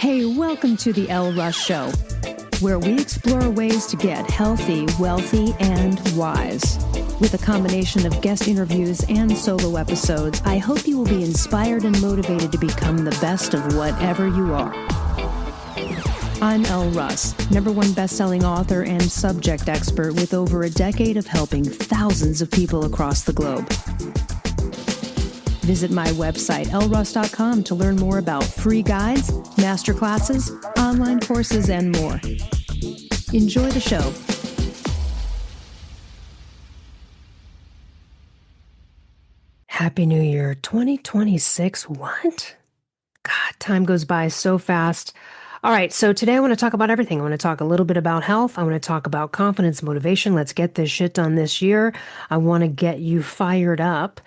Hey, welcome to the Elle Russ Show, where we explore ways to get healthy, wealthy, and wise. With a combination of guest interviews and solo episodes, I hope you will be inspired and motivated to become the best of whatever you are. I'm Elle Russ, #1 best-selling author and subject expert with over a decade of helping thousands of people across the globe. Visit my website, elleruss.com, to learn more about free guides, masterclasses, online courses, and more. Enjoy the show. Happy New Year 2026. What? God, time goes by so fast. All right, so today I want to talk about everything. I want to talk a little bit about health. I want to talk about confidence, motivation. Let's get this shit done this year. I want to get you fired up.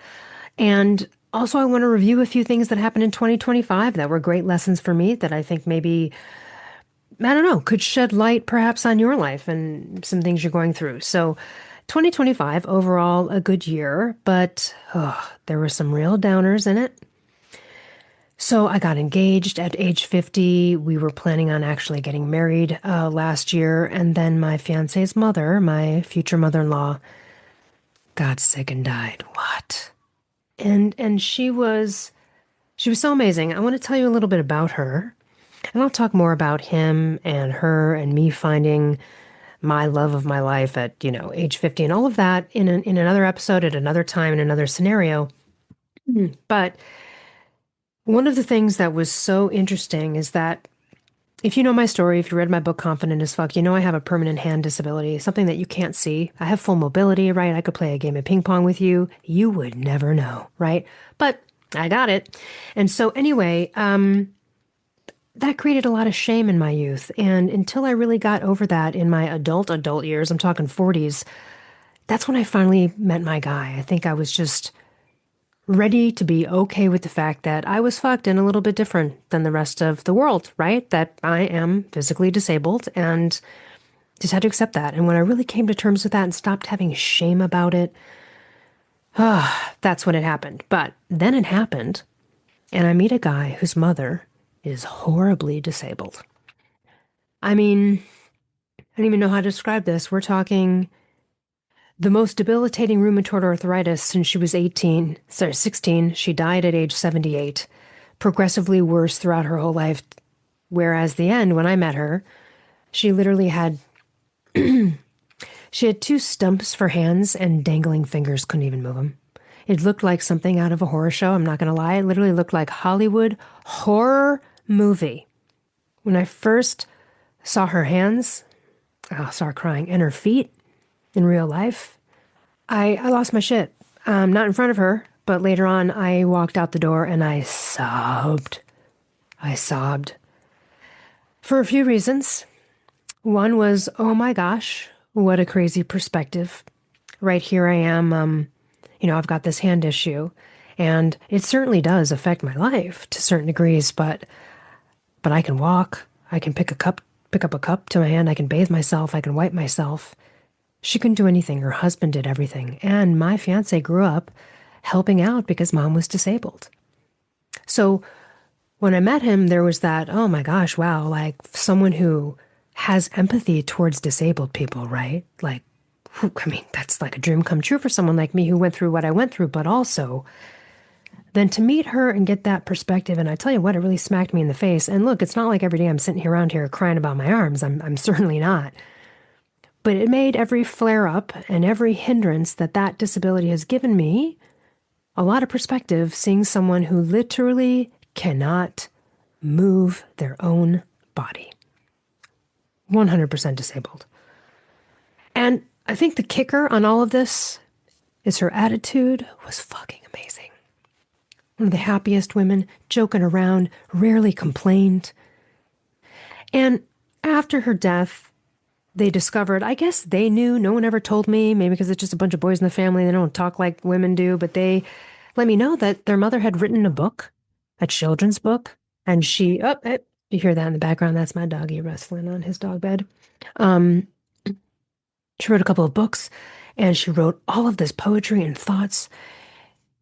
And also, I want to review a few things that happened in 2025 that were great lessons for me that I think maybe, I don't know, could shed light perhaps on your life and some things you're going through. So 2025, overall, a good year, but there were some real downers in it. So I got engaged at age 50. We were planning on actually getting married last year. And then my fiance's mother, my future mother-in-law, got sick and died. What? And she was so amazing. I want to tell you a little bit about her, and I'll talk more about him and her and me finding my love of my life at, age 50 and all of that in another episode at another time in another scenario. But one of the things that was so interesting is that if you know my story, if you read my book, Confident as Fuck, I have a permanent hand disability, something that you can't see. I have full mobility, right? I could play a game of ping pong with you. You would never know, right? But I got it. And so anyway, that created a lot of shame in my youth. And until I really got over that in my adult years, I'm talking 40s, that's when I finally met my guy. I think I was just ready to be okay with the fact that I was fucked and a little bit different than the rest of the world, right? That I am physically disabled and just had to accept that. And when I really came to terms with that and stopped having shame about it, that's when it happened. But then it happened, and I meet a guy whose mother is horribly disabled. I mean, I don't even know how to describe this. We're talking the most debilitating rheumatoid arthritis since she was 16. She died at age 78. Progressively worse throughout her whole life. Whereas the end, when I met her, she literally had, she had 2 stumps for hands and dangling fingers, couldn't even move them. It looked like something out of a horror show. I'm not going to lie. It literally looked like Hollywood horror movie. When I first saw her hands, I started crying, and her feet, in real life, I lost my shit. Not in front of her, but later on I walked out the door and I sobbed. I sobbed. For a few reasons. One was, oh my gosh, what a crazy perspective. Right here I am, I've got this hand issue, and it certainly does affect my life to certain degrees, but I can walk, I can pick up a cup to my hand, I can bathe myself, I can wipe myself. She couldn't do anything. Her husband did everything. And my fiance grew up helping out because mom was disabled. So when I met him, there was that, oh my gosh, wow, like someone who has empathy towards disabled people, right? Like, that's like a dream come true for someone like me who went through what I went through, but also then to meet her and get that perspective. And I tell you what, it really smacked me in the face. And look, it's not like every day I'm sitting around here crying about my arms. I'm certainly not. But it made every flare-up and every hindrance that disability has given me a lot of perspective, seeing someone who literally cannot move their own body. 100% disabled. And I think the kicker on all of this is her attitude was fucking amazing. One of the happiest women, joking around, rarely complained. And after her death, they discovered, I guess they knew, no one ever told me, maybe because it's just a bunch of boys in the family, they don't talk like women do, but they let me know that their mother had written a book, a children's book, and you hear that in the background, that's my doggy wrestling on his dog bed. She wrote a couple of books, and she wrote all of this poetry and thoughts.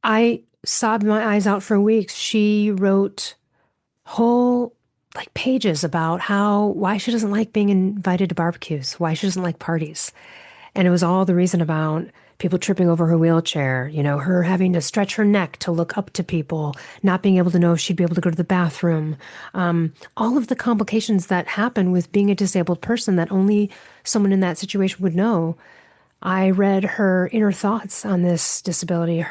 I sobbed my eyes out for weeks. She wrote whole like pages about why she doesn't like being invited to barbecues, why she doesn't like parties. And it was all the reason about people tripping over her wheelchair, her having to stretch her neck to look up to people, not being able to know if she'd be able to go to the bathroom. All of the complications that happen with being a disabled person that only someone in that situation would know. I read her inner thoughts on this disability,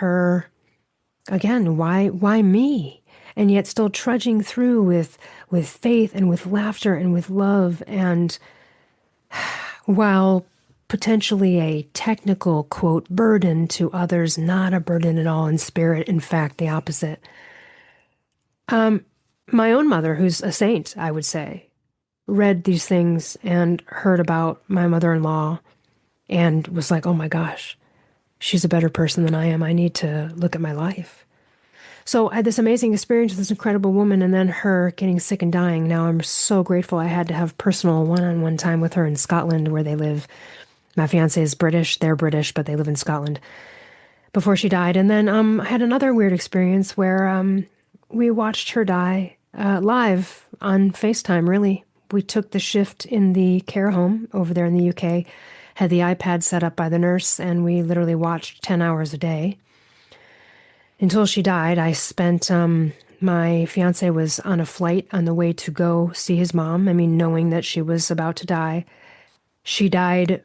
again, why me? And yet still trudging through with faith and with laughter and with love, and while potentially a technical, quote, burden to others, not a burden at all in spirit, in fact, the opposite. My own mother, who's a saint, I would say, read these things and heard about my mother-in-law and was like, oh my gosh, she's a better person than I am. I need to look at my life. So I had this amazing experience with this incredible woman, and then her getting sick and dying. Now I'm so grateful I had to have personal one-on-one time with her in Scotland, where they live. My fiance is British, they're British, but they live in Scotland, before she died. And then I had another weird experience where we watched her die live on FaceTime, really. We took the shift in the care home over there in the UK, had the iPad set up by the nurse, and we literally watched 10 hours a day. Until she died, I spent, my fiance was on a flight on the way to go see his mom. I mean, knowing that she was about to die. She died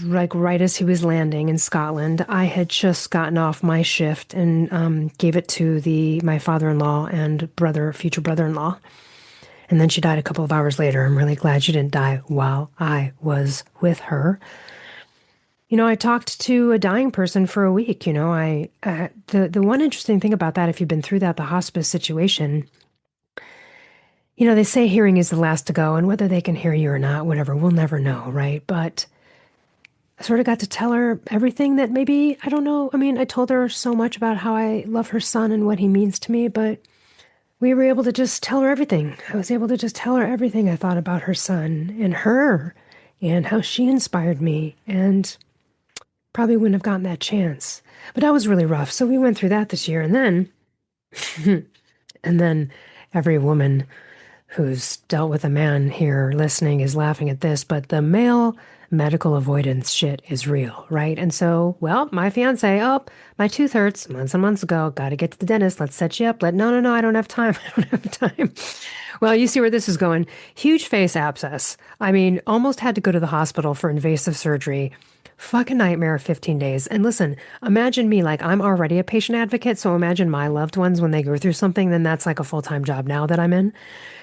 like right as he was landing in Scotland. I had just gotten off my shift and gave it to my father-in-law and future brother-in-law. And then she died a couple of hours later. I'm really glad she didn't die while I was with her. I talked to a dying person for a week. The one interesting thing about that, if you've been through that, the hospice situation, they say hearing is the last to go, and whether they can hear you or not, whatever, we'll never know, right? But I sort of got to tell her everything that maybe, I don't know. I mean, I told her so much about how I love her son and what he means to me, but we were able to just tell her everything. I was able to just tell her everything I thought about her son and her and how she inspired me, and probably wouldn't have gotten that chance. But that was really rough. So we went through that this year. And then, and then every woman who's dealt with a man here listening is laughing at this, but the male medical avoidance shit is real, right? And so, well, my fiance, oh, my tooth hurts months and months ago. Got to get to the dentist. Let's set you up. No, I don't have time. I don't have time. Well, you see where this is going. Huge face abscess. I mean, almost had to go to the hospital for invasive surgery. Fucking nightmare of 15 days. And listen, imagine me, like, I'm already a patient advocate, so imagine my loved ones when they go through something, then that's like a full-time job now that I'm in.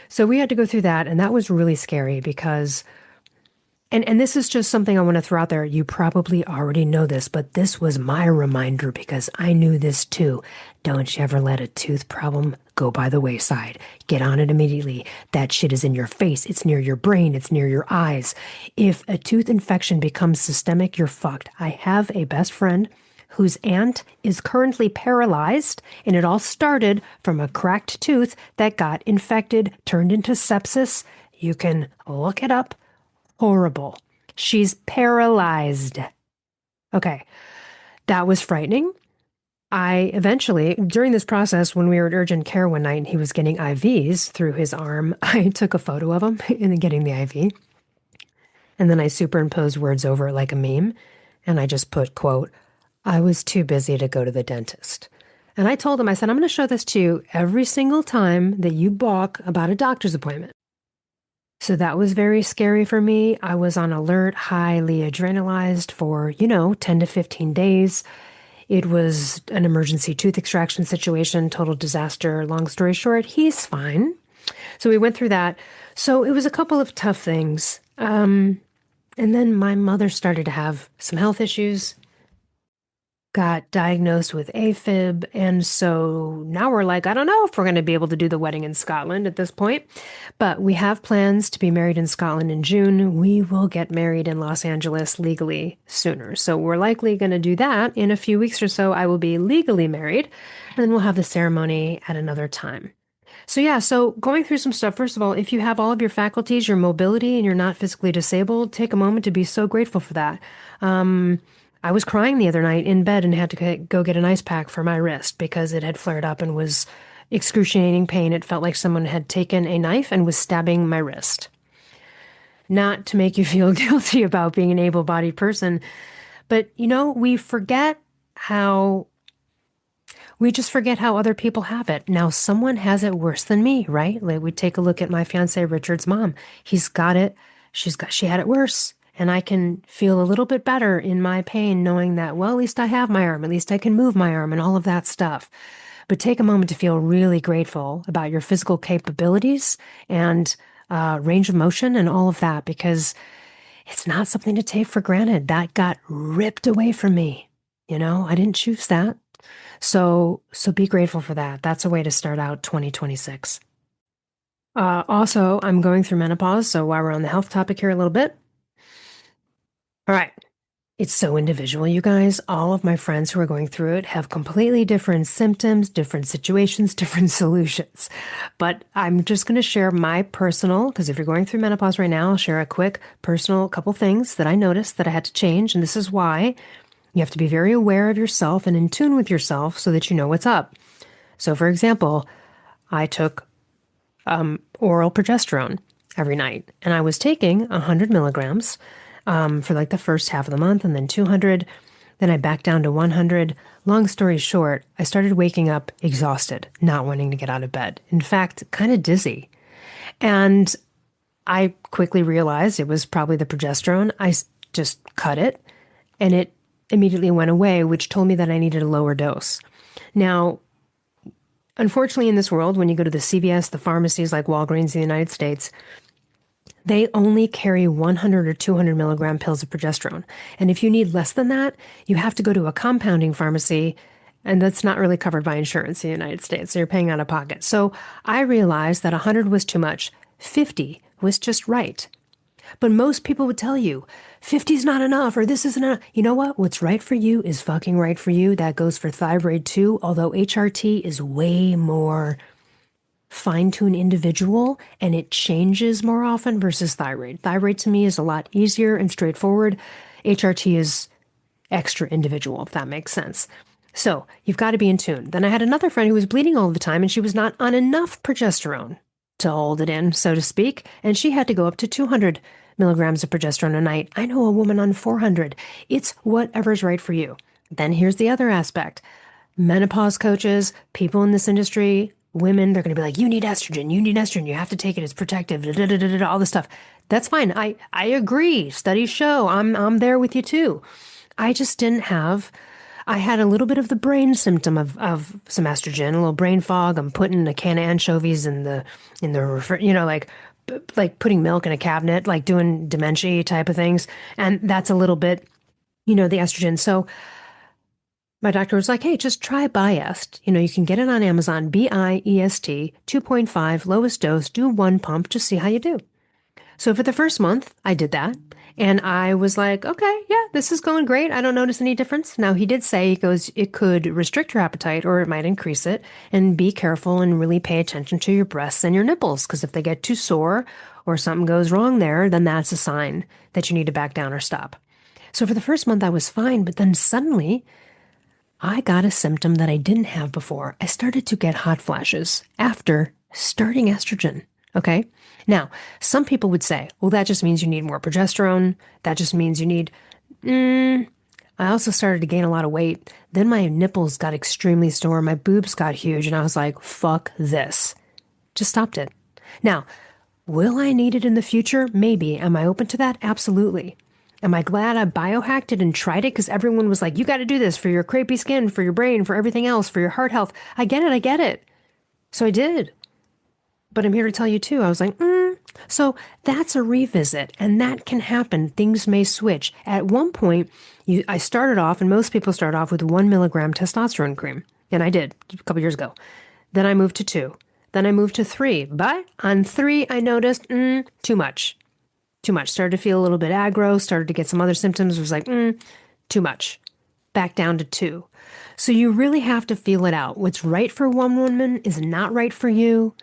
So we had to go through that, and that was really scary because, and this is just something I want to throw out there. You probably already know this, but this was my reminder because I knew this too. Don't you ever let a tooth problem go by the wayside. Get on it immediately. That shit is in your face. It's near your brain. It's near your eyes. If a tooth infection becomes systemic, you're fucked. I have a best friend whose aunt is currently paralyzed, and it all started from a cracked tooth that got infected, turned into sepsis. You can look it up. Horrible. She's paralyzed. Okay, that was frightening. I eventually, during this process, when we were at urgent care one night and he was getting IVs through his arm, I took a photo of him in getting the IV. And then I superimposed words over it like a meme. And I just put, quote, I was too busy to go to the dentist. And I told him, I said, I'm going to show this to you every single time that you balk about a doctor's appointment. So that was very scary for me. I was on alert, highly adrenalized for, 10 to 15 days. It was an emergency tooth extraction situation, total disaster. Long story short, he's fine. So we went through that. So it was a couple of tough things. And then my mother started to have some health issues, got diagnosed with AFib. And so now we're like, I don't know if we're going to be able to do the wedding in Scotland at this point, but we have plans to be married in Scotland in June. We will get married in Los Angeles legally sooner. So we're likely going to do that in a few weeks or so. I will be legally married, and then we'll have the ceremony at another time. So yeah, so going through some stuff. First of all, if you have all of your faculties, your mobility, and you're not physically disabled, take a moment to be so grateful for that. I was crying the other night in bed and had to go get an ice pack for my wrist because it had flared up and was excruciating pain. It felt like someone had taken a knife and was stabbing my wrist. Not to make you feel guilty about being an able-bodied person, but how we just forget how other people have it. Now, someone has it worse than me, right? Like we take a look at my fiance Richard's mom. He's got it. She had it worse. And I can feel a little bit better in my pain knowing that, well, at least I have my arm, at least I can move my arm and all of that stuff. But take a moment to feel really grateful about your physical capabilities and range of motion and all of that, because it's not something to take for granted. That got ripped away from me. I didn't choose that. So be grateful for that. That's a way to start out 2026. Also, I'm going through menopause, so while we're on the health topic here a little bit. All right. It's so individual, you guys. All of my friends who are going through it have completely different symptoms, different situations, different solutions. But I'm just going to share my personal, because if you're going through menopause right now, I'll share a quick personal couple things that I noticed that I had to change. And this is why you have to be very aware of yourself and in tune with yourself so that you know what's up. So, for example, I took oral progesterone every night, and I was taking 100 milligrams for like the first half of the month, and then 200. Then I backed down to 100. Long story short, I started waking up exhausted, not wanting to get out of bed. In fact, kind of dizzy. And I quickly realized it was probably the progesterone. I just cut it, and it immediately went away, which told me that I needed a lower dose. Now, unfortunately, in this world, when you go to the CVS, the pharmacies like Walgreens in the United States, they only carry 100 or 200 milligram pills of progesterone. And if you need less than that, you have to go to a compounding pharmacy, and that's not really covered by insurance in the United States. So you're paying out of pocket. So I realized that 100 was too much. 50 was just right. But most people would tell you, 50 is not enough, or this isn't enough. You know what? What's right for you is fucking right for you. That goes for thyroid too, although HRT is way more fine-tuned individual, and it changes more often versus thyroid. Thyroid to me is a lot easier and straightforward. HRT is extra individual, if that makes sense. So you've got to be in tune. Then I had another friend who was bleeding all the time, and she was not on enough progesterone to hold it in, so to speak, and she had to go up to 200 milligrams of progesterone a night. I know a woman on 400. It's whatever's right for you. Then here's the other aspect. Menopause coaches, people in this industry, women, they're going to be like, you need estrogen, you have to take it, it's protective, all this stuff. That's fine. I agree. Studies show. I'm there with you too. I just didn't have, I had a little bit of the brain symptom of some estrogen, a little brain fog. I'm putting a can of anchovies in the like putting milk in a cabinet, like doing dementia type of things. And that's a little bit, the estrogen. So my doctor was like, hey, just try Biest. You can get it on Amazon, Biest, 2.5, lowest dose, do one pump, just see how you do. So for the first month, I did that. And I was like, okay, yeah, this is going great. I don't notice any difference. Now, he did say, he goes, it could restrict your appetite or it might increase it. And be careful and really pay attention to your breasts and your nipples, because if they get too sore or something goes wrong there, then that's a sign that you need to back down or stop. So for the first month, I was fine. But then suddenly, I got a symptom that I didn't have before. I started to get hot flashes after starting estrogen. Okay. Now, some people would say, well, that just means you need more progesterone. That just means you need, I also started to gain a lot of weight. Then my nipples got extremely sore. My boobs got huge. And I was like, fuck this. Just stopped it. Now, will I need it in the future? Maybe. Am I open to that? Absolutely. Am I glad I biohacked it and tried it? Because everyone was like, you got to do this for your crepey skin, for your brain, for everything else, for your heart health. I get it. So I did. But I'm here to tell you too, I was like, So that's a revisit, and that can happen. Things may switch. At one point, I started off, and most people start off with 1 milligram testosterone cream. And I did a couple years ago. Then I moved to 2. Then I moved to 3. But on 3, I noticed, too much. Too much. Started to feel a little bit aggro, started to get some other symptoms. Was like, too much. Back down to 2. So you really have to feel it out. What's right for one woman is not right for you.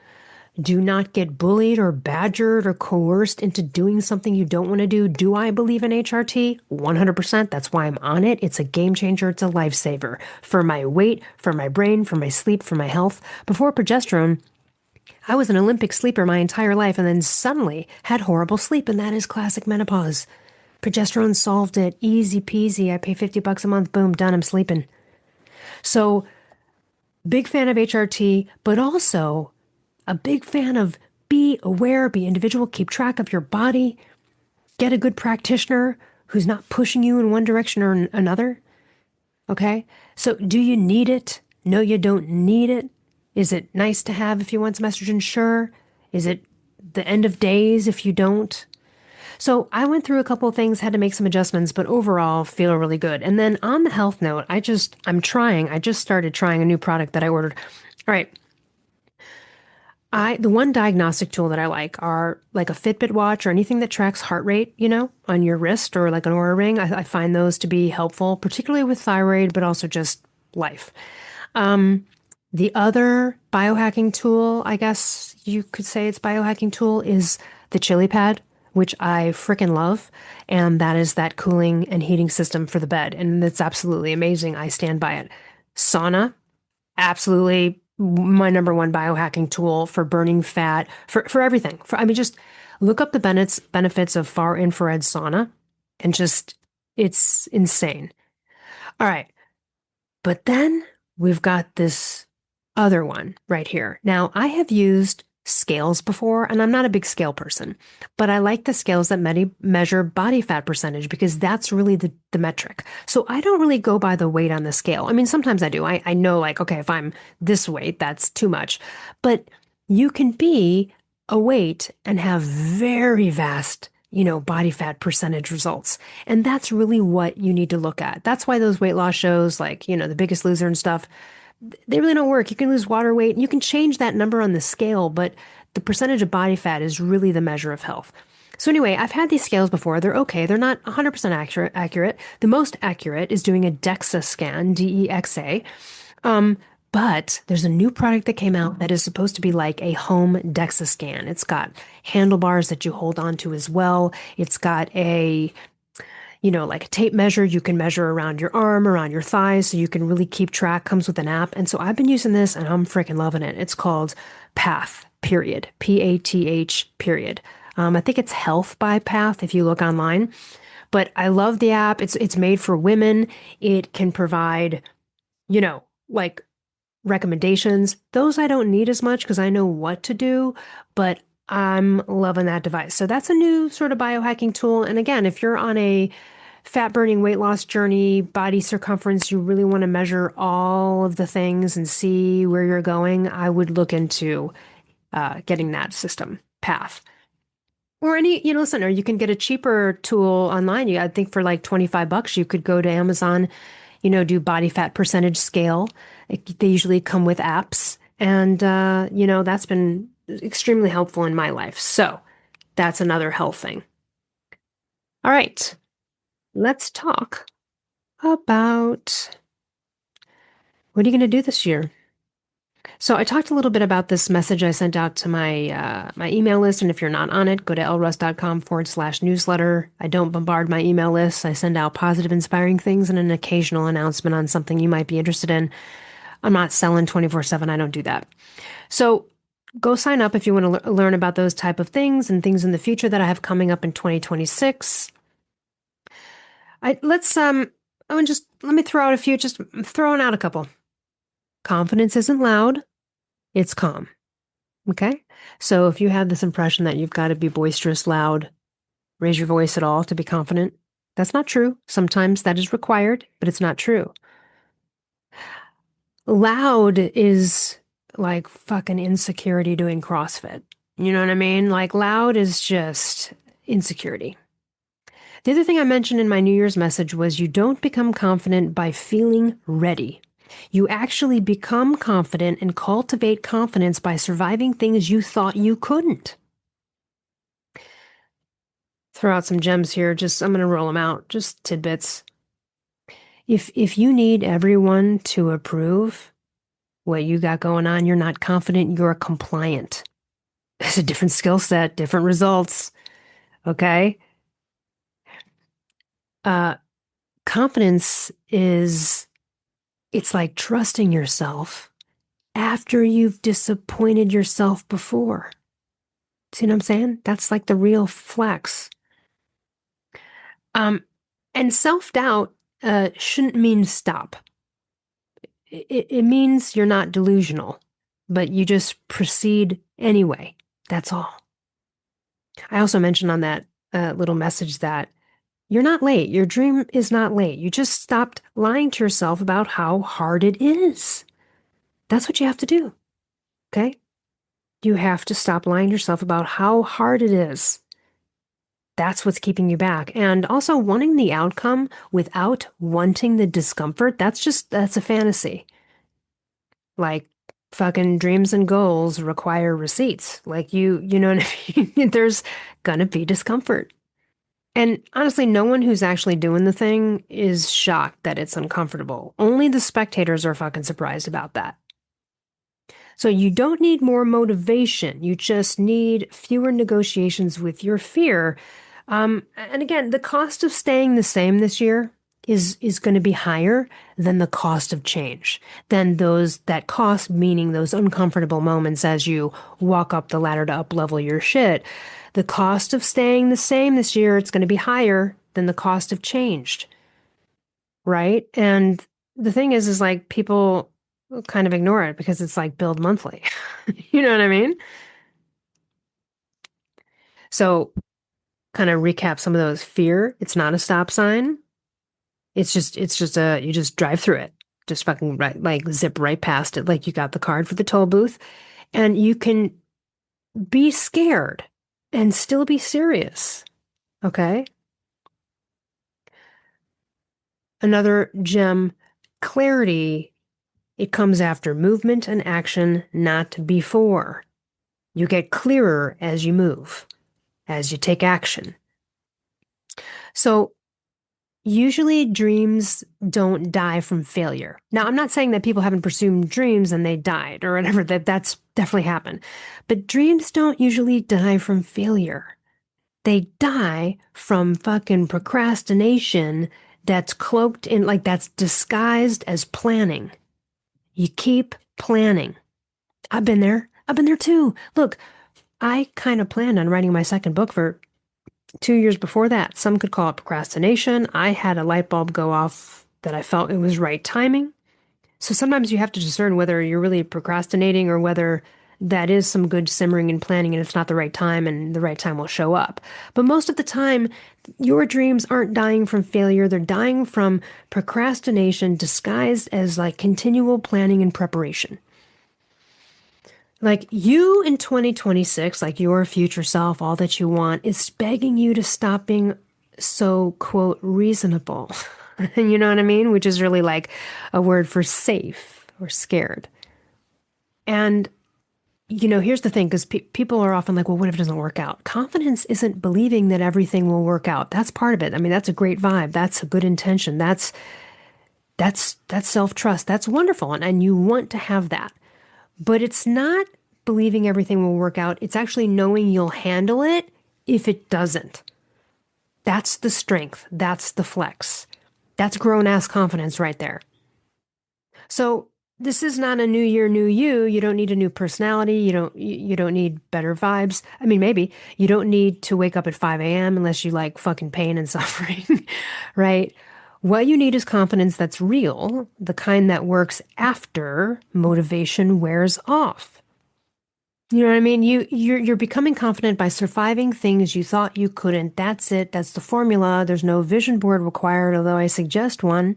Do not get bullied or badgered or coerced into doing something you don't want to do. Do I believe in HRT? 100%. That's why I'm on it. It's a game changer. It's a lifesaver for my weight, for my brain, for my sleep, for my health. Before progesterone, I was an Olympic sleeper my entire life and then suddenly had horrible sleep, and that is classic menopause. Progesterone solved it. Easy peasy. I pay $50 a month. Boom, done. I'm sleeping. So, big fan of HRT, but also a big fan of be aware, be individual, keep track of your body, get a good practitioner who's not pushing you in one direction or another. Okay? So, do you need it? No, you don't need it. Is it nice to have if you want some estrogen? Sure. Is it the end of days if you don't? So I went through a couple of things, had to make some adjustments, but overall feel really good. And then on the health note, I just started trying a new product that I ordered. All right. The one diagnostic tool that I like are like a Fitbit watch or anything that tracks heart rate, on your wrist or like an Oura ring. I find those to be helpful, particularly with thyroid, but also just life. The other biohacking tool, I guess you could say it's biohacking tool, is the Chili Pad, which I freaking love. And that is that cooling and heating system for the bed. And it's absolutely amazing. I stand by it. Sauna, absolutely my number one biohacking tool for burning fat, for everything. I mean, just look up the benefits of far infrared sauna and just, it's insane. All right. But then we've got this other one right here. Now, I have used scales before, and I'm not a big scale person, but I like the scales that measure body fat percentage because that's really the metric. So I don't really go by the weight on the scale. I mean, sometimes I do. I know, like, okay, if I'm this weight, that's too much. But you can be a weight and have very vast, body fat percentage results. And that's really what you need to look at. That's why those weight loss shows, like, The Biggest Loser and stuff, they really don't work. You can lose water weight and you can change that number on the scale, but the percentage of body fat is really the measure of health. So anyway, I've had these scales before. They're okay. They're not 100% accurate. The most accurate is doing a DEXA scan, DEXA. But there's a new product that came out that is supposed to be like a home DEXA scan. It's got handlebars that you hold on to as well. It's got like a tape measure you can measure around your arm, around your thighs, so you can really keep track. Comes with an app. And so I've been using this and I'm freaking loving it. It's called Path, period. PATH, period. I think it's Health by Path if you look online. But I love the app. It's made for women. It can provide, like recommendations. Those I don't need as much because I know what to do, but I'm loving that device. So that's a new sort of biohacking tool. And again, if you're on a fat burning weight loss journey, body circumference, you really want to measure all of the things and see where you're going, I would look into getting that system, Path. Or listen, or you can get a cheaper tool online. I think for like $25, you could go to Amazon, do body fat percentage scale. They usually come with apps. And, that's been extremely helpful in my life. So that's another health thing. All right, let's talk about what are you going to do this year? So I talked a little bit about this message I sent out to my email list. And if you're not on it, go to ellruss.com/newsletter. I don't bombard my email list. I send out positive, inspiring things and an occasional announcement on something you might be interested in. I'm not selling 24/7. I don't do that. So go sign up if you want to learn about those type of things and things in the future that I have coming up in 2026. Let me throw out a few, just throwing out a couple. Confidence isn't loud, it's calm. Okay? So if you have this impression that you've got to be boisterous, loud, raise your voice at all to be confident, that's not true. Sometimes that is required, but it's not true. Loud is like fucking insecurity doing CrossFit. You know what I mean? Like loud is just insecurity. The other thing I mentioned in my New Year's message was you don't become confident by feeling ready. You actually become confident and cultivate confidence by surviving things you thought you couldn't. Throw out some gems here. I'm going to roll them out. Just tidbits. If you need everyone to approve what you got going on, you're not confident, you're compliant. It's a different skill set, different results. Okay. Uh, Confidence is, it's like trusting yourself after you've disappointed yourself before. See what I'm saying? That's like the real flex. Um, and self-doubt shouldn't mean stop. It means you're not delusional, but you just proceed anyway. That's all. I also mentioned on that little message that you're not late. Your dream is not late. You just stopped lying to yourself about how hard it is. That's what you have to do. Okay? You have to stop lying to yourself about how hard it is. That's what's keeping you back. And also wanting the outcome without wanting the discomfort, that's a fantasy. Like fucking dreams and goals require receipts. Like you know what I mean? There's gonna be discomfort. And honestly, no one who's actually doing the thing is shocked that it's uncomfortable. Only the spectators are fucking surprised about that. So you don't need more motivation. You just need fewer negotiations with your fear. And again, the cost of staying the same this year is going to be higher than the cost of change. Than those that cost, meaning those uncomfortable moments as you walk up the ladder to up level your shit. The cost of staying the same this year, it's going to be higher than the cost of changed, right? And the thing is like people kind of ignore it because it's like billed monthly. You know what I mean? So kind of recap some of those fear. It's not a stop sign. It's just you just drive through it. Just fucking right, like zip right past it. Like you got the card for the toll booth and you can be scared and still be serious. Okay. Another gem, clarity. It comes after movement and action, not before. You get clearer as you move, as you take action. So usually dreams don't die from failure. Now, I'm not saying that people haven't pursued dreams and they died or whatever, that's definitely happened. But dreams don't usually die from failure. They die from fucking procrastination that's cloaked in, like, that's disguised as planning. You keep planning. I've been there. I've been there too. Look, I kind of planned on writing my second book for 2 years before that. Some could call it procrastination. I had a light bulb go off that I felt it was right timing. So sometimes you have to discern whether you're really procrastinating or whether that is some good simmering and planning and it's not the right time and the right time will show up. But most of the time, your dreams aren't dying from failure. They're dying from procrastination disguised as like continual planning and preparation. Like you in 2026, like your future self, all that you want, is begging you to stop being so, quote, reasonable. And you know what I mean? Which is really like a word for safe or scared. And, here's the thing, because people are often like, well, what if it doesn't work out? Confidence isn't believing that everything will work out. That's part of it. I mean, that's a great vibe. That's a good intention. That's self-trust. That's wonderful. And you want to have that. But it's not believing everything will work out. It's actually knowing you'll handle it if it doesn't. That's the strength. That's the flex. That's grown ass confidence right there. So this is not a new year, new you. You don't need a new personality. You don't need better vibes. I mean, maybe you don't need to wake up at 5 a.m. unless you like fucking pain and suffering, right? What you need is confidence that's real, the kind that works after motivation wears off. You know what I mean? You're becoming confident by surviving things you thought you couldn't. That's it. That's the formula. There's no vision board required, although I suggest one.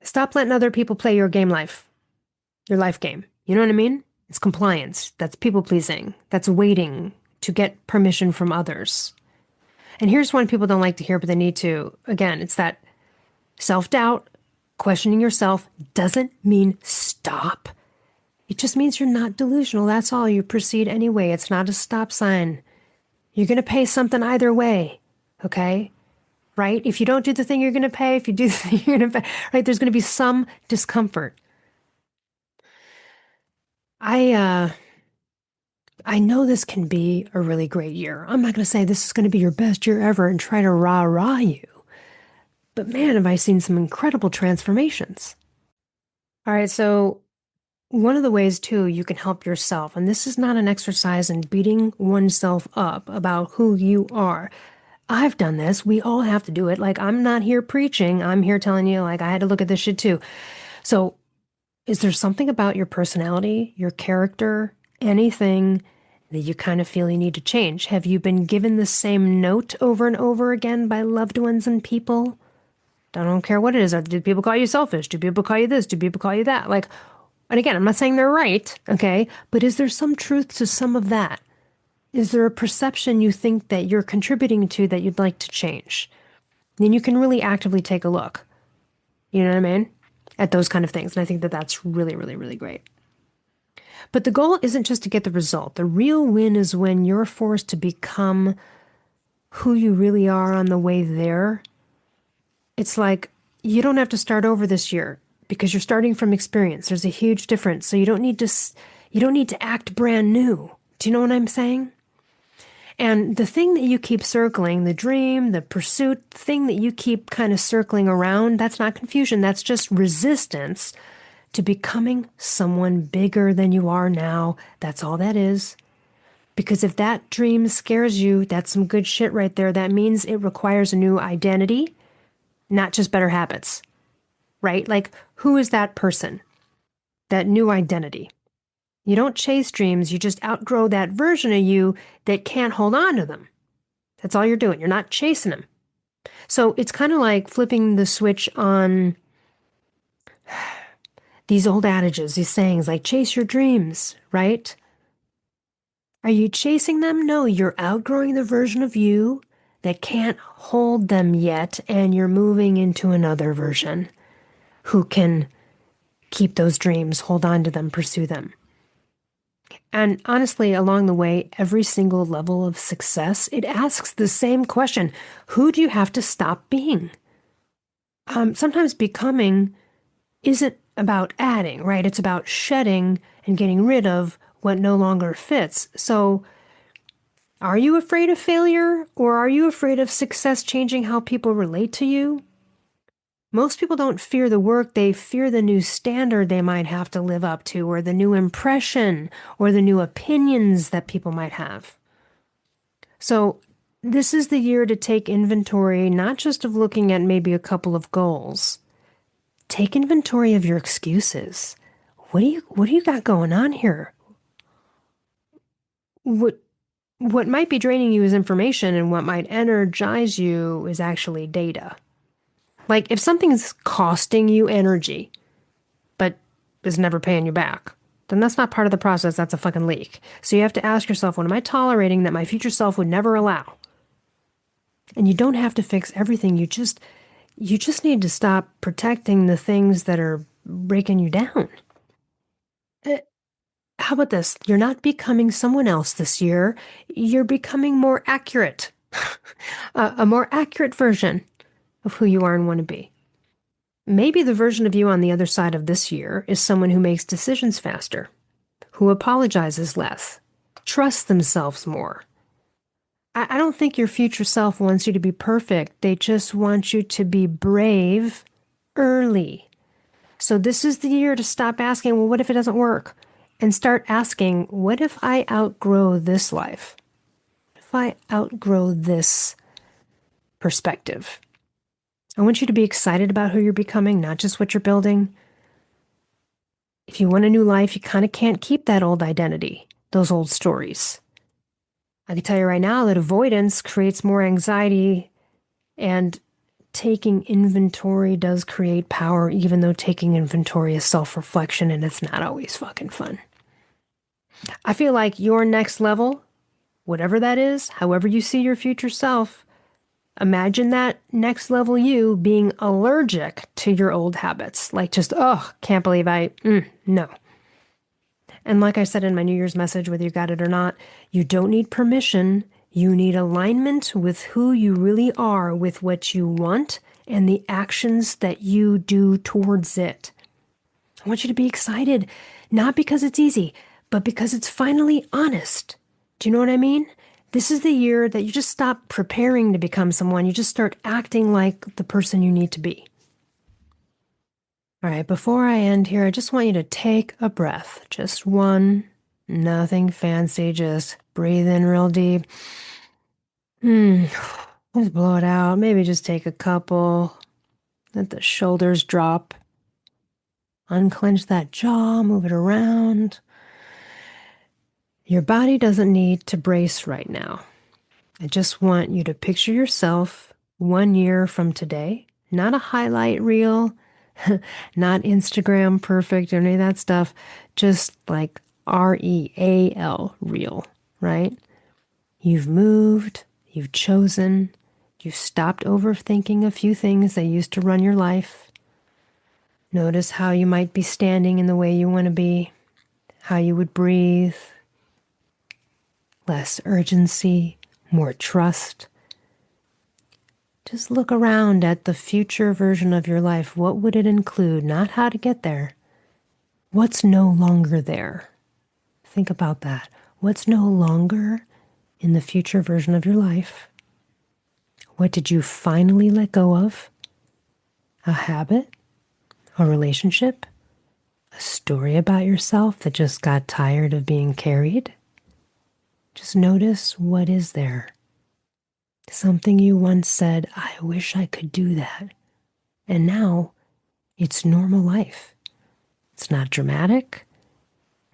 Stop letting other people play your life game. You know what I mean? It's compliance. That's people pleasing. That's waiting to get permission from others. And here's one people don't like to hear, but they need to. Again, it's that self-doubt, questioning yourself doesn't mean stop. It just means you're not delusional. That's all. You proceed anyway. It's not a stop sign. You're going to pay something either way. Okay? Right? If you don't do the thing you're going to pay, if you do the thing you're going to pay, right? There's going to be some discomfort. I I know this can be a really great year. I'm not going to say this is going to be your best year ever and try to rah-rah you. But man, have I seen some incredible transformations. All right, so one of the ways too you can help yourself, and this is not an exercise in beating oneself up about who you are. I've done this. We all have to do it. Like, I'm not here preaching. I'm here telling you, like, I had to look at this shit too. So, is there something about your personality, your character, anything that you kind of feel you need to change? Have you been given the same note over and over again by loved ones and people? I don't care what it is. Do people call you selfish? Do people call you this? Do people call you that? Like, and again, I'm not saying they're right, okay? But is there some truth to some of that? Is there a perception you think that you're contributing to that you'd like to change? Then you can really actively take a look. You know what I mean? At those kind of things. And I think that that's really, really, really great. But the goal isn't just to get the result. The real win is when you're forced to become who you really are on the way there. It's like you don't have to start over this year because you're starting from experience. There's a huge difference. So you don't need to act brand new. Do you know what I'm saying? And the thing that you keep circling, the dream, the pursuit, the thing that you keep kind of circling around, that's not confusion. That's just resistance to becoming someone bigger than you are now. That's all that is. Because if that dream scares you, that's some good shit right there. That means it requires a new identity, not just better habits, right? Like, who is that person? That new identity. You don't chase dreams, you just outgrow that version of you that can't hold on to them. That's all you're doing. You're not chasing them. So it's kind of like flipping the switch on these old adages, these sayings like chase your dreams, right? Are you chasing them? No, you're outgrowing the version of you that can't hold them yet, and you're moving into another version who can keep those dreams, hold on to them, pursue them. And honestly, along the way, every single level of success, it asks the same question. Who do you have to stop being? Sometimes becoming isn't about adding, right? It's about shedding and getting rid of what no longer fits. So are you afraid of failure, or are you afraid of success changing how people relate to you? Most people don't fear the work, they fear the new standard they might have to live up to, or the new impression, or the new opinions that people might have. So this is the year to take inventory, not just of looking at maybe a couple of goals. Take inventory of your excuses. What do you got going on here? What might be draining you is information, and what might energize you is actually data. Like, if something's costing you energy, but is never paying you back, then that's not part of the process, that's a fucking leak. So you have to ask yourself, what am I tolerating that my future self would never allow? And you don't have to fix everything, you just need to stop protecting the things that are breaking you down. How about this? You're not becoming someone else this year, you're becoming more accurate. A more accurate version of who you are and want to be. Maybe the version of you on the other side of this year is someone who makes decisions faster, who apologizes less, trusts themselves more. I don't think your future self wants you to be perfect. They just want you to be brave early. So this is the year to stop asking, well, what if it doesn't work? And start asking, what if I outgrow this life? If I outgrow this perspective? I want you to be excited about who you're becoming, not just what you're building. If you want a new life, you kind of can't keep that old identity, those old stories. I can tell you right now that avoidance creates more anxiety, and taking inventory does create power, even though taking inventory is self-reflection and it's not always fucking fun. I feel like your next level, whatever that is, however you see your future self, imagine that next level you being allergic to your old habits. Like just, oh, can't believe no. And like I said in my New Year's message, whether you got it or not, you don't need permission. You need alignment with who you really are, with what you want and the actions that you do towards it. I want you to be excited, not because it's easy, but because it's finally honest. Do you know what I mean? This is the year that you just stop preparing to become someone. You just start acting like the person you need to be. All right, before I end here, I just want you to take a breath. Just one, nothing fancy, just breathe in real deep. Just blow it out. Maybe just take a couple. Let the shoulders drop. Unclench that jaw, move it around. Your body doesn't need to brace right now. I just want you to picture yourself 1 year from today, not a highlight reel, not Instagram perfect or any of that stuff, just like REAL, real, right? You've moved, you've chosen, you've stopped overthinking a few things that used to run your life. Notice how you might be standing in the way you want to be, how you would breathe. Less urgency, more trust. Just look around at the future version of your life. What would it include? Not how to get there. What's no longer there? Think about that. What's no longer in the future version of your life? What did you finally let go of? A habit? A relationship? A story about yourself that just got tired of being carried? Just notice what is there. Something you once said, I wish I could do that. And now it's normal life. It's not dramatic,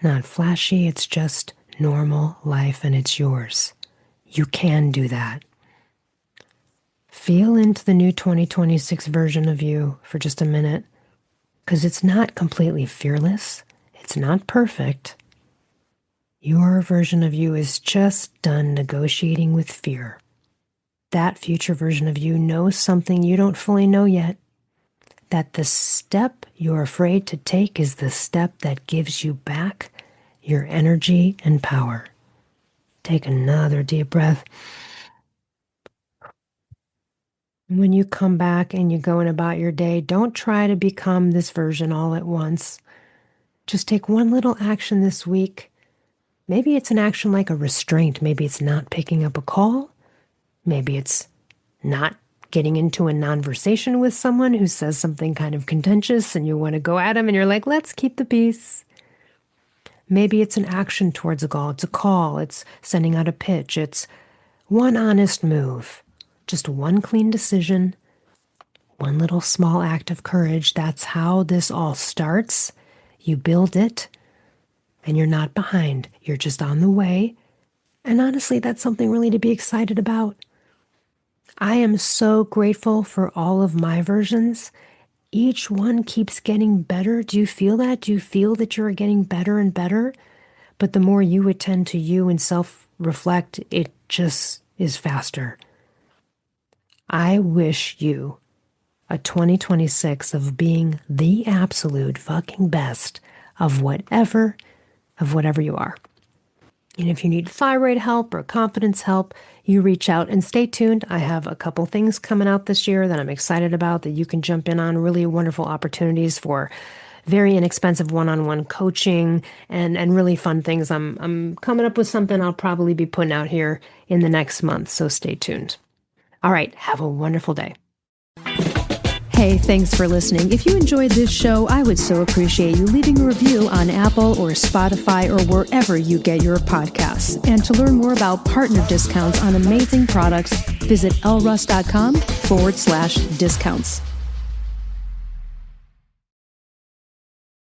not flashy. It's just normal life and it's yours. You can do that. Feel into the new 2026 version of you for just a minute, because it's not completely fearless. It's not perfect. Your version of you is just done negotiating with fear. That future version of you knows something you don't fully know yet, that the step you're afraid to take is the step that gives you back your energy and power. Take another deep breath. When you come back and you're going about your day, don't try to become this version all at once. Just take one little action this week. Maybe it's an action like a restraint. Maybe it's not picking up a call. Maybe it's not getting into a conversation with someone who says something kind of contentious and you want to go at them and you're like, let's keep the peace. Maybe it's an action towards a goal. It's a call. It's sending out a pitch. It's one honest move. Just one clean decision. One little small act of courage. That's how this all starts. You build it. And you're not behind. You're just on the way. And honestly, that's something really to be excited about. I am so grateful for all of my versions. Each one keeps getting better. Do you feel that? Do you feel that you're getting better and better? But the more you attend to you and self-reflect, it just is faster. I wish you a 2026 of being the absolute fucking best of whatever you are. And if you need thyroid help or confidence help, you reach out and stay tuned. I have a couple things coming out this year that I'm excited about that you can jump in on. Really wonderful opportunities for very inexpensive one-on-one coaching and really fun things. I'm coming up with something I'll probably be putting out here in the next month, so stay tuned. All right, have a wonderful day. Hey, thanks for listening. If you enjoyed this show, I would so appreciate you leaving a review on Apple or Spotify or wherever you get your podcasts. And to learn more about partner discounts on amazing products, visit elleruss.com/discounts.